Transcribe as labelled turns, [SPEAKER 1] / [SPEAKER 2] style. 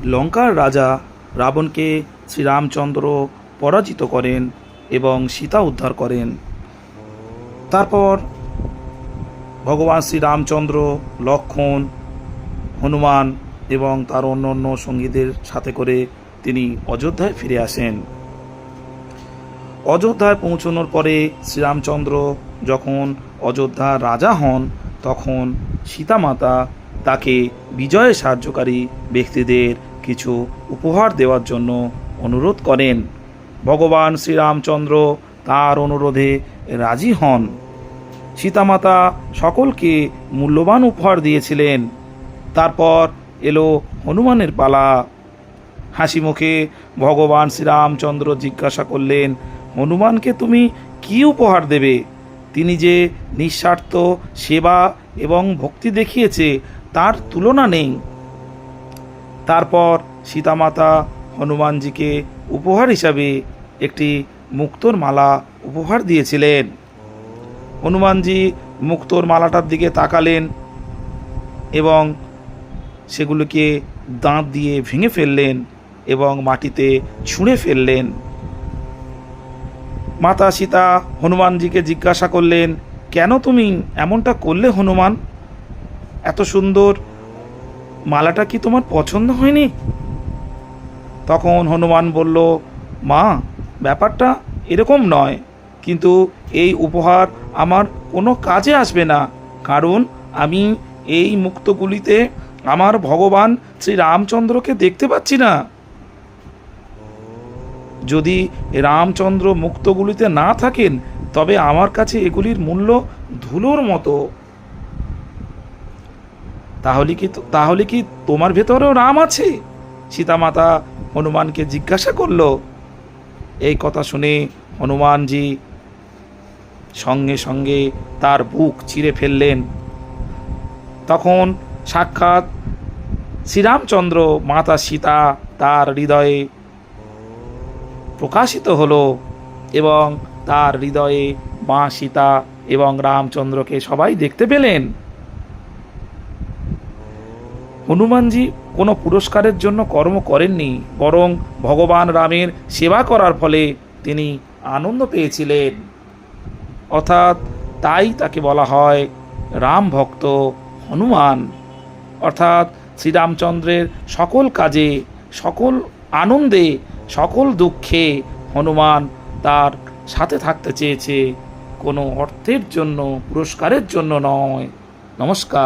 [SPEAKER 1] লঙ্কার রাজা রাবণকে শ্রীরামচন্দ্র পরাজিত করেন এবং সীতা উদ্ধার করেন। তারপর ভগবান শ্রীরামচন্দ্র, লক্ষ্মণ, হনুমান এবং তার অন্য সঙ্গীদের সাথে করে তিনি অযোধ্যায় ফিরে আসেন। অযোধ্যায় পৌঁছানোর পরে শ্রীরামচন্দ্র যখন অযোধ্যার রাজা হন, তখন সীতামাতা তাকে বিজয়ে সাহায্যকারী ব্যক্তিদের কিছু উপহার দেওয়ার জন্য অনুরোধ করেন। ভগবান শ্রীরামচন্দ্র তার অনুরোধে রাজি হন। সীতামাতা সকলকে মূল্যবান উপহার দিয়েছিলেন। তারপর এলো হনুমানের পালা। হাসি মুখে ভগবান শ্রীরামচন্দ্র জিজ্ঞাসা করলেন, হনুমানকে তুমি কি উপহার দেবে? তিনি যে নিঃস্বার্থ সেবা এবং ভক্তি দেখিয়েছে, তার তুলনা নেই। তারপর সীতামাতা হনুমানজিকে উপহার হিসাবে একটি মুক্তোর মালা উপহার দিয়েছিলেন। হনুমানজি মুক্তোর মালাটার দিকে তাকালেন এবং সেগুলোকে দাঁত দিয়ে ভেঙে ফেললেন এবং মাটিতে ছুঁড়ে ফেললেন। মাতা সীতা হনুমানজিকে জিজ্ঞাসা করলেন, কেন তুমি এমনটা করলে হনুমান? এত সুন্দর মালাটা কি তোমার পছন্দ হয়নি? তখন হনুমান বলল, মা, ব্যাপারটা এরকম নয়, কিন্তু এই উপহার আমার কোনো কাজে আসবে না, কারণ আমি এই মুক্তগুলিতে আমার ভগবান শ্রীরামচন্দ্রকে দেখতে পাচ্ছি না। যদি রামচন্দ্র মুক্তগুলিতে না থাকেন, তবে আমার কাছে এগুলির মূল্য ধুলোর মতো। তাহলে কি তোমার ভেতরেও রাম আছে? সীতামাতা হনুমানকে জিজ্ঞাসা করল। এই কথা শুনে হনুমানজি সঙ্গে সঙ্গে তার বুক চিরে ফেললেন। তখন সাক্ষাৎ শ্রীরামচন্দ্র, মাতা সীতা তার হৃদয়ে প্রকাশিত হলো এবং তার হৃদয়ে মা সীতা এবং রামচন্দ্রকে সবাই দেখতে পেলেন। হনুমানজি কোনো পুরস্কারের জন্য কর্ম করেননি, বরং ভগবান রামের সেবা করার ফলে তিনি আনন্দ পেয়েছিলেন। অর্থাৎ তাই তাকে বলা হয় রাম ভক্ত হনুমান। অর্থাৎ শ্রীরামচন্দ্রের সকল কাজে, সকল আনন্দে, সকল দুঃখে হনুমান তার সাথে থাকতে চেয়েছে, কোনো অর্থের জন্য, পুরস্কারের জন্য নয়। নমস্কার।